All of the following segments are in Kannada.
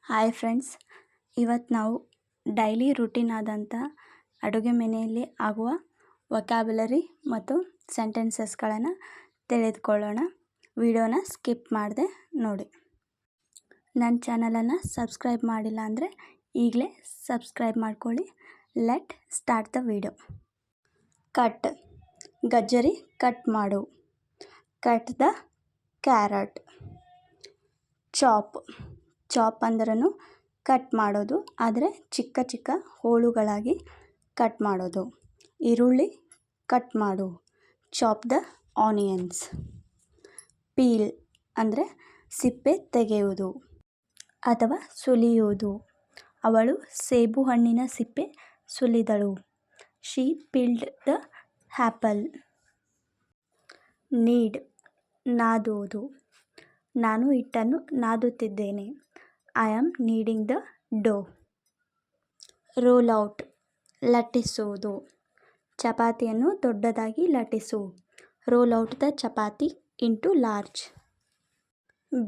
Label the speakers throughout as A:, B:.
A: ಹಾಯ್ ಫ್ರೆಂಡ್ಸ್, ಇವತ್ತು ನಾವು ಡೈಲಿ ರುಟೀನ್ ಆದಂಥ ಅಡುಗೆ ಮನೆಯಲ್ಲಿ ಆಗುವ ವೊಕ್ಯಾಬ್ಯುಲರಿ ಮತ್ತು ಸೆಂಟೆನ್ಸಸ್ಗಳನ್ನು ತಿಳಿದುಕೊಳ್ಳೋಣ. ವಿಡಿಯೋನ ಸ್ಕಿಪ್ ಮಾಡದೆ ನೋಡಿ. ನನ್ನ ಚಾನಲನ್ನು ಸಬ್ಸ್ಕ್ರೈಬ್ ಮಾಡಿಲ್ಲ ಅಂದರೆ ಈಗಲೇ ಸಬ್ಸ್ಕ್ರೈಬ್ ಮಾಡ್ಕೊಳ್ಳಿ. Let start the video. Cut, ಗಜ್ಜರಿ ಕಟ್ ಮಾಡು. Cut the carrot. Chop, chop ಅಂದ್ರೂ ಕಟ್ ಮಾಡೋದು, ಆದರೆ ಚಿಕ್ಕ ಚಿಕ್ಕ ಹೋಳುಗಳಾಗಿ ಕಟ್ ಮಾಡೋದು. ಈರುಳ್ಳಿ ಕಟ್ ಮಾಡು. Chop the onions. ಪೀಲ್ ಅಂದರೆ ಸಿಪ್ಪೆ ತೆಗೆಯುವುದು ಅಥವಾ ಸುಲಿಯುವುದು. ಅವಳು ಸೇಬು ಹಣ್ಣಿನ ಸಿಪ್ಪೆ ಸುಲಿದಳು. She peeled the apple. Knead, ನಾದುವುದು. ನಾನು ಹಿಟ್ಟನ್ನು ನಾದುತ್ತಿದ್ದೇನೆ. I am kneading the dough. Roll out, ಲಟ್ಟಿಸುವುದು. ಚಪಾತಿಯನ್ನು ದೊಡ್ಡದಾಗಿ ಲಟ್ಟಿಸು. Roll out the chapati into large.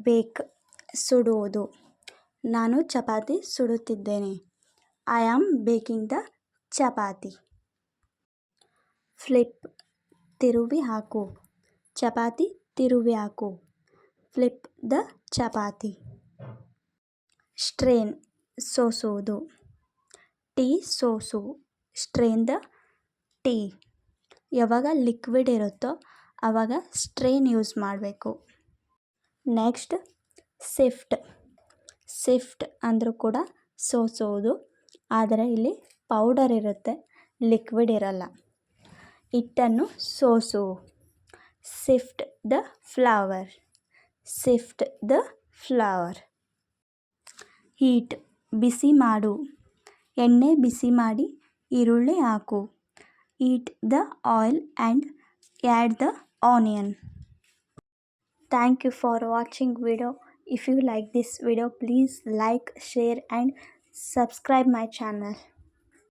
A: Bake, ಸುಡುವುದು. ನಾನು ಚಪಾತಿ ಸುಡುತ್ತಿದ್ದೇನೆ. I am baking the chapati. Flip, ತಿರುವಿ ಹಾಕು. ಚಪಾತಿ ತಿರುವಿ ಹಾಕು. Flip the chapati. ಸ್ಟ್ರೇನ್, ಸೋಸುವುದು. ಟೀ ಸೋಸು. Strain the tea. ಯಾವಾಗ ಲಿಕ್ವಿಡ್ ಇರುತ್ತೋ ಆವಾಗ ಸ್ಟ್ರೇನ್ ಯೂಸ್ ಮಾಡಬೇಕು. Next sift. ಸಿಫ್ಟ್ ಅಂದರೂ ಕೂಡ ಸೋಸುವುದು, ಆದರೆ ಇಲ್ಲಿ ಪೌಡರ್ ಇರುತ್ತೆ, ಲಿಕ್ವಿಡ್ ಇರಲ್ಲ. ಹಿಟ್ಟನ್ನು ಸೋಸು. Sift the flour. Sift the flour. Heat, ಬಿಸಿ ಮಾಡು. ಎಣ್ಣೆ ಬಿಸಿ ಮಾಡಿ ಈರುಳ್ಳಿ ಹಾಕು. Heat the oil and add the onion. Thank you for watching video. If you like this video, please like, share and subscribe my channel.